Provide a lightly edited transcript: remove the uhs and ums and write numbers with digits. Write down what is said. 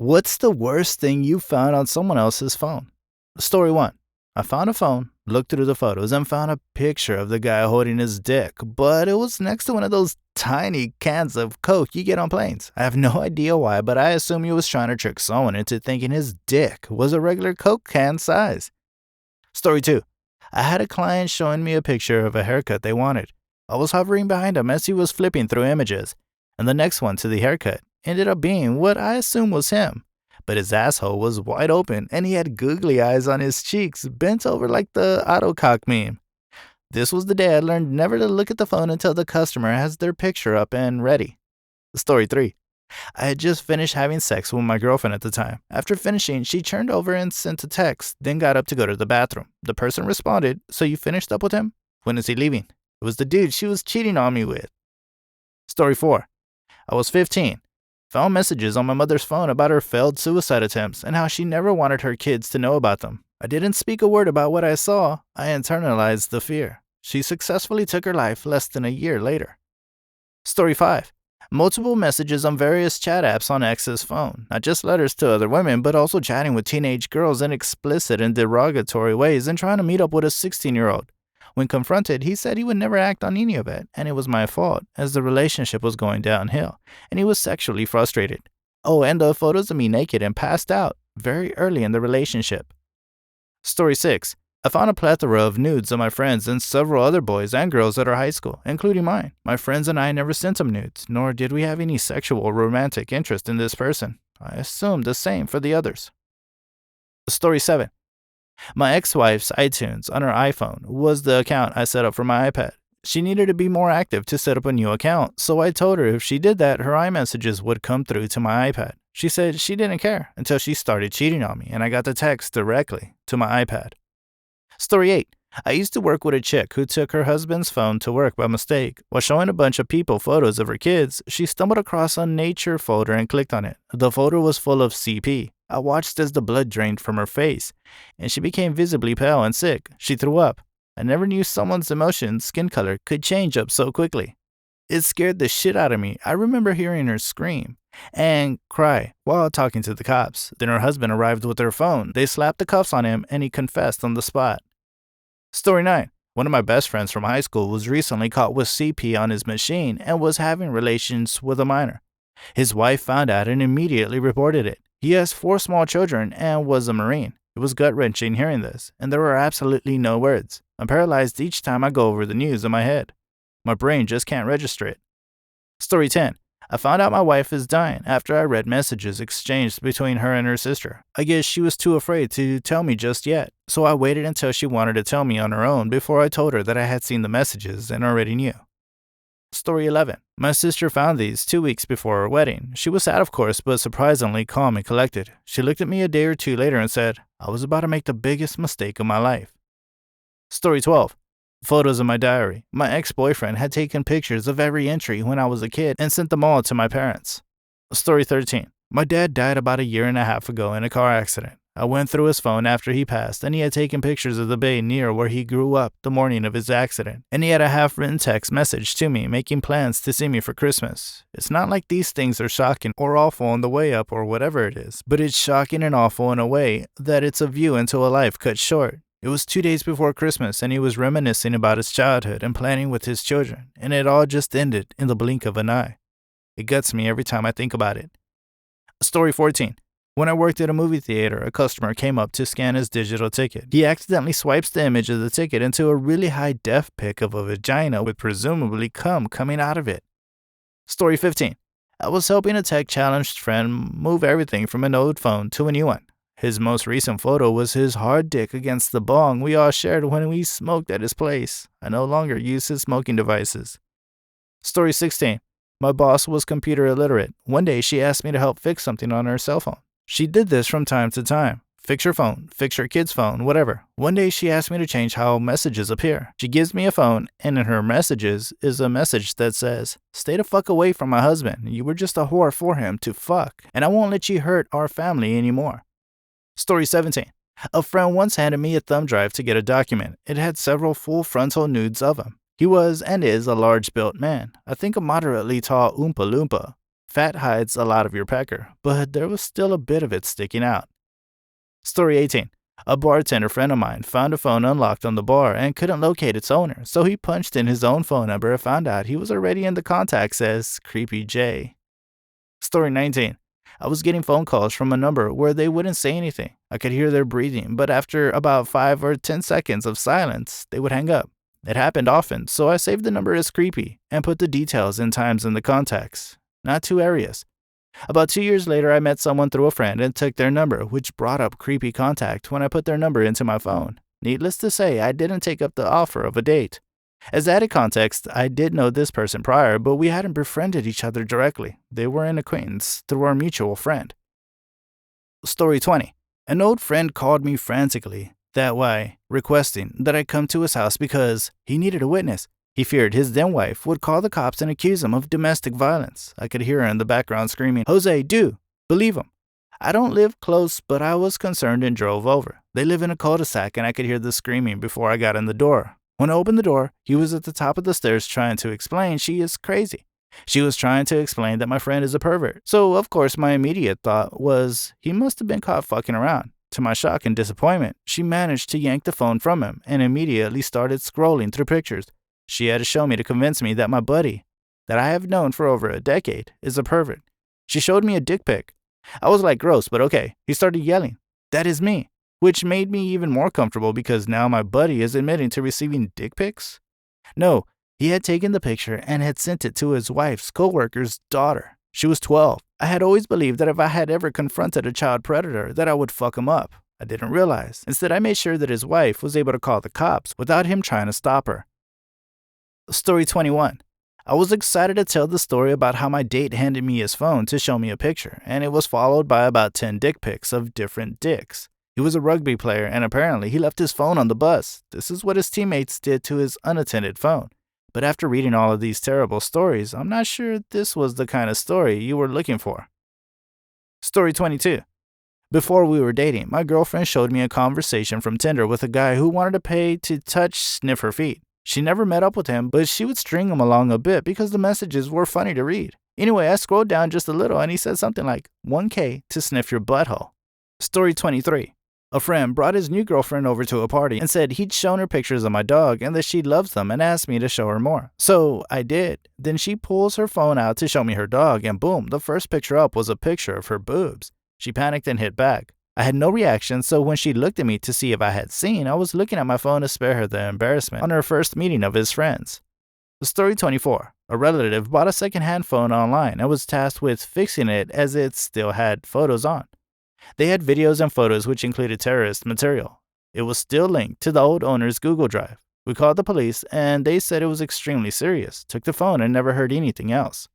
What's the worst thing you found on someone else's phone? Story 1. I found a phone, looked through the photos, and found a picture of the guy holding his dick, but it was next to one of those tiny cans of Coke you get on planes. I have no idea why, but I assume he was trying to trick someone into thinking his dick was a regular Coke can size. Story 2. I had a client showing me a picture of a haircut they wanted. I was hovering behind him as he was flipping through images, and the next one to the haircut ended up being what I assumed was him. But his asshole was wide open and he had googly eyes on his cheeks, bent over like the autocock meme. This was the day I learned never to look at the phone until the customer has their picture up and ready. Story 3. I had just finished having sex with my girlfriend at the time. After finishing, she turned over and sent a text, then got up to go to the bathroom. The person responded, "So you finished up with him? When is he leaving?" It was the dude she was cheating on me with. Story 4. I was 15. Found messages on my mother's phone about her failed suicide attempts and how she never wanted her kids to know about them. I didn't speak a word about what I saw. I internalized the fear. She successfully took her life less than a year later. Story 5. Multiple messages on various chat apps on ex's phone. Not just letters to other women, but also chatting with teenage girls in explicit and derogatory ways and trying to meet up with a 16-year-old. When confronted, he said he would never act on any of it, and it was my fault, as the relationship was going downhill, and he was sexually frustrated. Oh, and the photos of me naked and passed out very early in the relationship. Story 6. I found a plethora of nudes of my friends and several other boys and girls at our high school, including mine. My friends and I never sent them nudes, nor did we have any sexual or romantic interest in this person. I assumed the same for the others. Story 7. My ex-wife's iTunes on her iPhone was the account I set up for my iPad. She needed to be more active to set up a new account, so I told her if she did that, her iMessages would come through to my iPad. She said she didn't care until she started cheating on me, and I got the text directly to my iPad. Story 8. I used to work with a chick who took her husband's phone to work by mistake. While showing a bunch of people photos of her kids, she stumbled across a nature folder and clicked on it. The folder was full of CP. I watched as the blood drained from her face, and she became visibly pale and sick. She threw up. I never knew someone's emotion, skin color, could change up so quickly. It scared the shit out of me. I remember hearing her scream and cry while talking to the cops. Then her husband arrived with her phone. They slapped the cuffs on him, and he confessed on the spot. Story 9. One of my best friends from high school was recently caught with CP on his machine and was having relations with a minor. His wife found out and immediately reported it. He has 4 small children and was a Marine. It was gut-wrenching hearing this, and there were absolutely no words. I'm paralyzed each time I go over the news in my head. My brain just can't register it. Story 10. I found out my wife is dying after I read messages exchanged between her and her sister. I guess she was too afraid to tell me just yet, so I waited until she wanted to tell me on her own before I told her that I had seen the messages and already knew. Story 11. My sister found these 2 weeks before our wedding. She was sad, of course, but surprisingly calm and collected. She looked at me a day or two later and said, "I was about to make the biggest mistake of my life." Story 12. Photos of my diary. My ex-boyfriend had taken pictures of every entry when I was a kid and sent them all to my parents. Story 13. My dad died about a year and a half ago in a car accident. I went through his phone after he passed, and he had taken pictures of the bay near where he grew up the morning of his accident, and he had a half-written text message to me making plans to see me for Christmas. It's not like these things are shocking or awful on the way up or whatever it is, but it's shocking and awful in a way that it's a view into a life cut short. It was 2 days before Christmas, and he was reminiscing about his childhood and planning with his children, and it all just ended in the blink of an eye. It guts me every time I think about it. Story 14. When I worked at a movie theater, a customer came up to scan his digital ticket. He accidentally swipes the image of the ticket into a really high-def pic of a vagina with presumably cum coming out of it. Story 15. I was helping a tech-challenged friend move everything from an old phone to a new one. His most recent photo was his hard dick against the bong we all shared when we smoked at his place. I no longer use his smoking devices. Story 16. My boss was computer illiterate. One day she asked me to help fix something on her cell phone. She did this from time to time. Fix her phone, fix her kid's phone, whatever. One day she asked me to change how messages appear. She gives me a phone, and in her messages is a message that says, "Stay the fuck away from my husband. You were just a whore for him to fuck, and I won't let you hurt our family anymore." Story 17. A friend once handed me a thumb drive to get a document. It had several full frontal nudes of him. He was and is a large-built man. I think a moderately tall Oompa Loompa. Fat hides a lot of your pecker, but there was still a bit of it sticking out. Story 18. A bartender friend of mine found a phone unlocked on the bar and couldn't locate its owner, so he punched in his own phone number and found out he was already in the contacts as Creepy J. Story 19. I was getting phone calls from a number where they wouldn't say anything. I could hear their breathing, but after about 5 or 10 seconds of silence, they would hang up. It happened often, so I saved the number as creepy and put the details and times in the contacts. Not two areas. About 2 years later, I met someone through a friend and took their number, which brought up creepy contact when I put their number into my phone. Needless to say, I didn't take up the offer of a date. As added context, I did know this person prior, but we hadn't befriended each other directly. They were an acquaintance through our mutual friend. Story 20. An old friend called me frantically that way, requesting that I come to his house because he needed a witness. He feared his then wife would call the cops and accuse him of domestic violence. I could hear her in the background screaming, "Jose, do! Believe him!" I don't live close, but I was concerned and drove over. They live in a cul-de-sac and I could hear the screaming before I got in the door. When I opened the door, he was at the top of the stairs trying to explain she is crazy. She was trying to explain that my friend is a pervert. So, of course, my immediate thought was he must have been caught fucking around. To my shock and disappointment, she managed to yank the phone from him and immediately started scrolling through pictures. She had to show me to convince me that my buddy, that I have known for over a decade, is a pervert. She showed me a dick pic. I was like, gross, but okay. He started yelling, "That is me," which made me even more comfortable because now my buddy is admitting to receiving dick pics. No, he had taken the picture and had sent it to his wife's co-worker's daughter. She was 12. I had always believed that if I had ever confronted a child predator, that I would fuck him up. I didn't realize. Instead, I made sure that his wife was able to call the cops without him trying to stop her. Story 21. I was excited to tell the story about how my date handed me his phone to show me a picture, and it was followed by about 10 dick pics of different dicks. He was a rugby player, and apparently he left his phone on the bus. This is what his teammates did to his unattended phone. But after reading all of these terrible stories, I'm not sure this was the kind of story you were looking for. Story 22. Before we were dating, my girlfriend showed me a conversation from Tinder with a guy who wanted to pay to sniff her feet. She never met up with him, but she would string him along a bit because the messages were funny to read. Anyway, I scrolled down just a little and he said something like, $1K to sniff your butthole. Story 23. A friend brought his new girlfriend over to a party and said he'd shown her pictures of my dog and that she loves them and asked me to show her more. So I did. Then she pulls her phone out to show me her dog and boom, the first picture up was a picture of her boobs. She panicked and hit back. I had no reaction, so when she looked at me to see if I had seen, I was looking at my phone to spare her the embarrassment on her first meeting of his friends. Story 24. A relative bought a second-hand phone online and was tasked with fixing it as it still had photos on. They had videos and photos which included terrorist material. It was still linked to the old owner's Google Drive. We called the police and they said it was extremely serious, took the phone and never heard anything else.